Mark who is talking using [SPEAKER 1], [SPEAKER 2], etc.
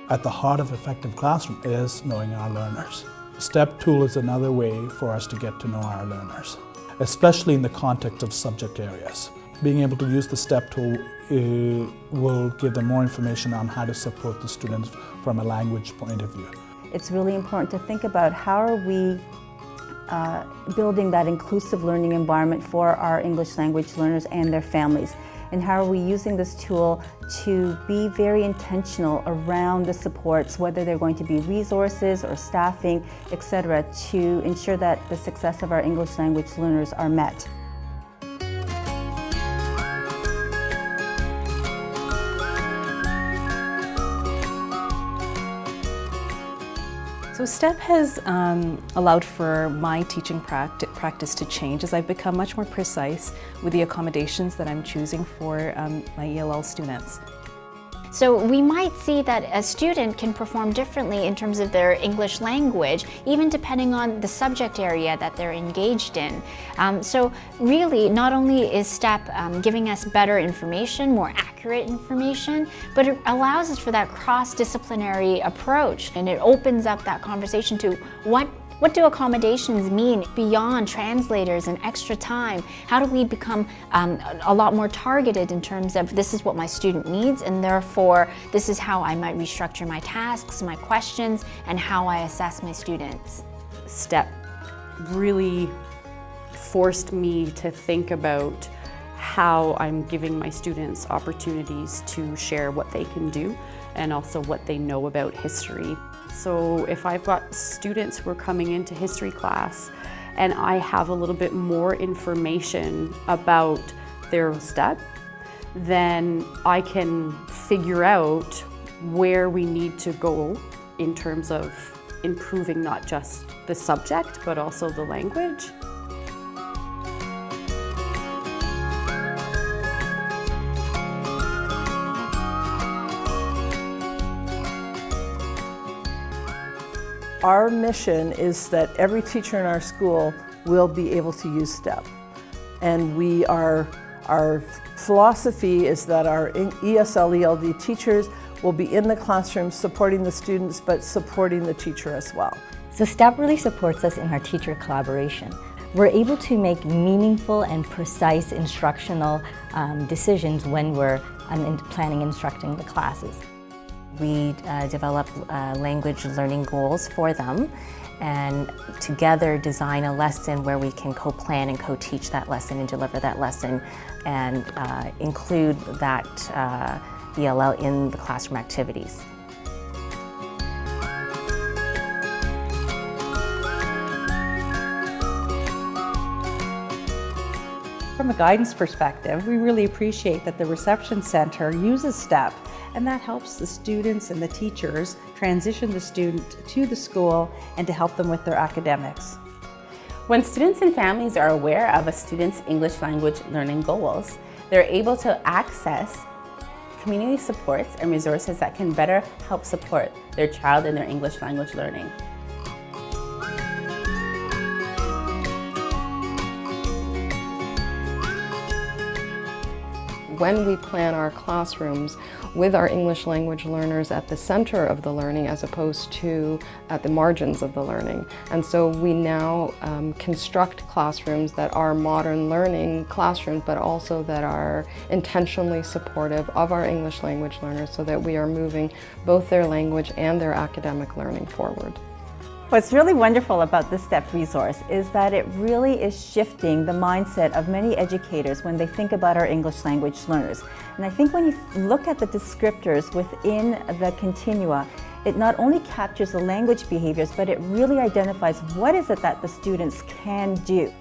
[SPEAKER 1] At the heart of effective classroom is knowing our learners. STEP tool is another way for us to get to know our learners, especially in the context of subject areas. Being able to use the STEP tool will give them more information on how to support the students from a language point of view.
[SPEAKER 2] It's really important to think about how are we building that inclusive learning environment for our English language learners and their families. And how are we using this tool to be very intentional around the supports, whether they're going to be resources or staffing, etc., to ensure that the success of our English language learners are met.
[SPEAKER 3] So STEP has allowed for my teaching practice to change as I've become much more precise with the accommodations that I'm choosing for my ELL students.
[SPEAKER 4] So we might see that a student can perform differently in terms of their English language, even depending on the subject area that they're engaged in. So really, not only is STEP giving us better information, more accurate information, but it allows us for that cross-disciplinary approach, and it opens up that conversation to what do accommodations mean beyond translators and extra time? How do we become a lot more targeted in terms of this is what my student needs, and therefore this is how I might restructure my tasks, my questions, and how I assess my students.
[SPEAKER 5] STEP really forced me to think about how I'm giving my students opportunities to share what they can do and also what they know about history. So if I've got students who are coming into history class and I have a little bit more information about their STEP, then I can figure out where we need to go in terms of improving not just the subject, but also the language.
[SPEAKER 6] Our mission is that every teacher in our school will be able to use STEP. And our philosophy is that our ESL, ELD teachers will be in the classroom supporting the students, but supporting the teacher as well.
[SPEAKER 7] So STEP really supports us in our teacher collaboration. We're able to make meaningful and precise instructional decisions when we're planning and instructing the classes.
[SPEAKER 8] We develop language learning goals for them and together design a lesson where we can co-plan and co-teach that lesson and deliver that lesson and include that ELL in the classroom activities.
[SPEAKER 9] From a guidance perspective, we really appreciate that the Reception Center uses STEP, and that helps the students and the teachers transition the student to the school and to help them with their academics.
[SPEAKER 10] When students and families are aware of a student's English language learning goals, they're able to access community supports and resources that can better help support their child in their English language learning.
[SPEAKER 11] When we plan our classrooms with our English language learners at the center of the learning as opposed to at the margins of the learning. And so we now construct classrooms that are modern learning classrooms, but also that are intentionally supportive of our English language learners so that we are moving both their language and their academic learning forward.
[SPEAKER 2] What's really wonderful about this STEP resource is that it really is shifting the mindset of many educators when they think about our English language learners. And I think when you look at the descriptors within the continua, it not only captures the language behaviors, but it really identifies what is it that the students can do.